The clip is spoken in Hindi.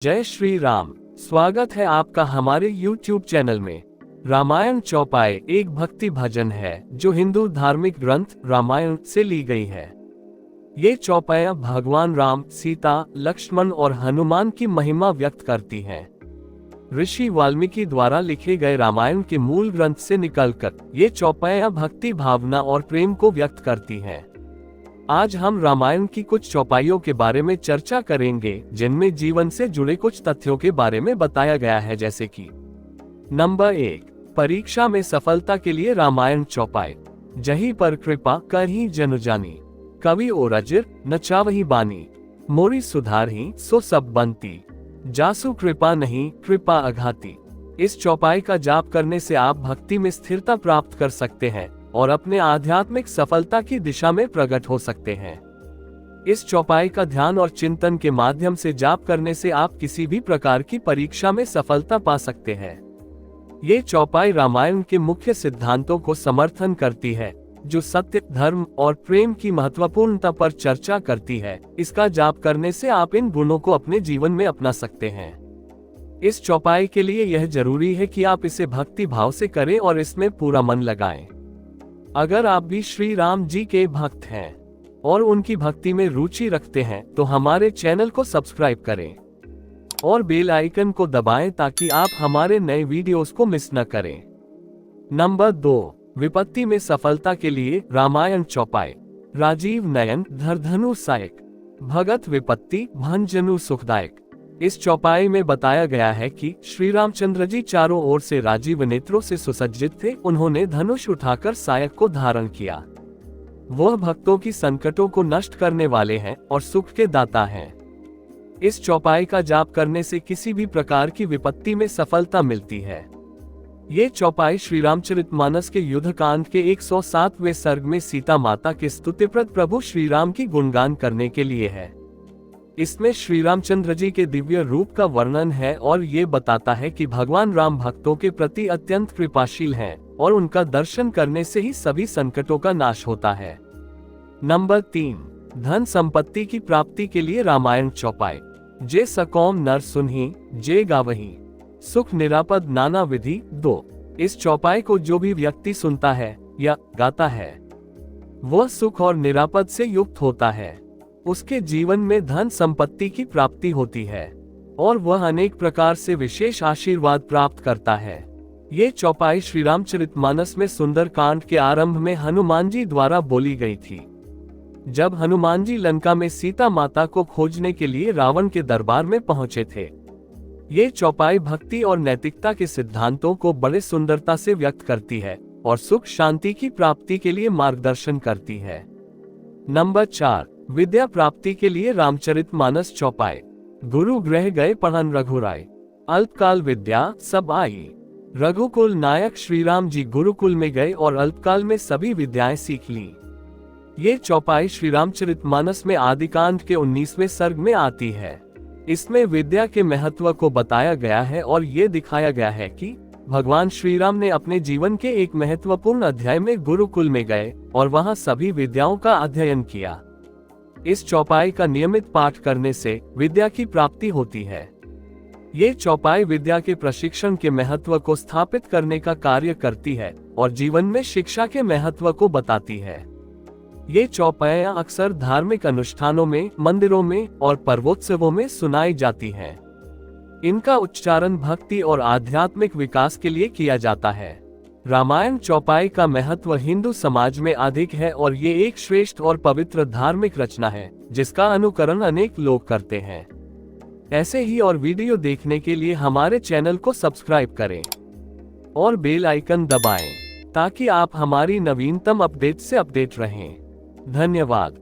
जय श्री राम। स्वागत है आपका हमारे YouTube चैनल में। रामायण चौपाई एक भक्ति भजन है जो हिंदू धार्मिक ग्रंथ रामायण से ली गई है। ये चौपाइयाँ भगवान राम, सीता, लक्ष्मण और हनुमान की महिमा व्यक्त करती हैं। ऋषि वाल्मीकि द्वारा लिखे गए रामायण के मूल ग्रंथ से निकलकर ये चौपाइयाँ भक्ति भावना और प्रेम को व्यक्त करती हैं। आज हम रामायण की कुछ चौपाइयों के बारे में चर्चा करेंगे जिनमें जीवन से जुड़े कुछ तथ्यों के बारे में बताया गया है, जैसे कि नंबर 1, परीक्षा में सफलता के लिए रामायण चौपाई। जही पर कृपा करही जन जानी, कवि ओरजिर न चावही बानी, मोरी सुधारही सो सब बनती, जासु कृपा नहीं कृपा अघाती। इस चौपाई का जाप करने से आप भक्ति में स्थिरता प्राप्त कर सकते हैं और अपने आध्यात्मिक सफलता की दिशा में प्रकट हो सकते हैं। इस चौपाई का ध्यान और चिंतन के माध्यम से जाप करने से आप किसी भी प्रकार की परीक्षा में सफलता पा सकते हैं। ये चौपाई रामायण के मुख्य सिद्धांतों को समर्थन करती है जो सत्य, धर्म और प्रेम की महत्वपूर्णता पर चर्चा करती है। इसका जाप करने से आप इन गुणों को अपने जीवन में अपना सकते हैं। इस चौपाई के लिए यह जरूरी है कि आप इसे भक्ति भाव से करें और इसमें पूरा मन लगाएं। अगर आप भी श्री राम जी के भक्त हैं और उनकी भक्ति में रुचि रखते हैं तो हमारे चैनल को सब्सक्राइब करें और बेल आइकन को दबाएं ताकि आप हमारे नए वीडियोस को मिस न करें। नंबर 2, विपत्ति में सफलता के लिए रामायण चौपाई। राजीव नयन धरधनु सायक, भगत विपत्ति भंजनु सुखदायक। इस चौपाई में बताया गया है कि श्री रामचंद्र जी चारों ओर से राजीव नेत्रों से सुसज्जित थे। उन्होंने धनुष उठाकर सायक को धारण किया। वह भक्तों की संकटों को नष्ट करने वाले हैं और सुख के दाता हैं। इस चौपाई का जाप करने से किसी भी प्रकार की विपत्ति में सफलता मिलती है। ये चौपाई श्री रामचरितमानस के युद्धकांड के 107वें सर्ग में सीता माता के स्तुतिप्रद प्रभु श्री राम की गुणगान करने के लिए है। इसमें श्री रामचंद्र जी के दिव्य रूप का वर्णन है और ये बताता है कि भगवान राम भक्तों के प्रति अत्यंत कृपाशील हैं और उनका दर्शन करने से ही सभी संकटों का नाश होता है। नंबर 3, धन संपत्ति की प्राप्ति के लिए रामायण चौपाई। जे सकौम नर सुनहि जे गावही, सुख निरापद नाना विधि 2। इस चौपाई को जो भी व्यक्ति सुनता है या गाता है वह सुख और निरापद से युक्त होता है। उसके जीवन में धन संपत्ति की प्राप्ति होती है और वह अनेक प्रकार से विशेष आशीर्वाद प्राप्त करता है। ये चौपाई श्री रामचरितमानस में सुंदरकांड के आरंभ में हनुमान जी द्वारा बोली गई थी। जब हनुमान जी लंका में सीता माता को खोजने के लिए रावण के दरबार में पहुंचे थे। ये चौपाई भक्ति और नैतिकता के सिद्धांतों को बड़े सुंदरता से व्यक्त करती है और सुख शांति की प्राप्ति के लिए मार्गदर्शन करती है। नंबर 4, विद्या प्राप्ति के लिए रामचरितमानस चौपाई। गुरु गृह गए पढ़न रघुराय, अल्पकाल विद्या सब आई। रघुकुल नायक श्री राम जी गुरुकुल में गए और अल्पकाल में सभी विद्याएं सीख ली। ये चौपाई श्री रामचरितमानस में आदिकांड के 19वें सर्ग में आती है। इसमें विद्या के महत्व को बताया गया है और ये दिखाया गया है कि भगवान श्री राम ने अपने जीवन के एक महत्वपूर्ण अध्याय में गुरुकुल में गए और वहां सभी विद्याओं का अध्ययन किया। इस चौपाई का नियमित पाठ करने से विद्या की प्राप्ति होती है। ये चौपाई विद्या के प्रशिक्षण के महत्व को स्थापित करने का कार्य करती है और जीवन में शिक्षा के महत्व को बताती है। ये चौपाइयाँ अक्सर धार्मिक अनुष्ठानों में, मंदिरों में और पर्वोत्सवों में सुनाई जाती हैं। इनका उच्चारण भक्ति और आध्यात्मिक विकास के लिए किया जाता है। रामायण चौपाई का महत्व हिंदू समाज में अधिक है और ये एक श्रेष्ठ और पवित्र धार्मिक रचना है जिसका अनुकरण अनेक लोग करते हैं। ऐसे ही और वीडियो देखने के लिए हमारे चैनल को सब्सक्राइब करें और बेल आइकन दबाएं ताकि आप हमारी नवीनतम अपडेट से अपडेट रहें। धन्यवाद।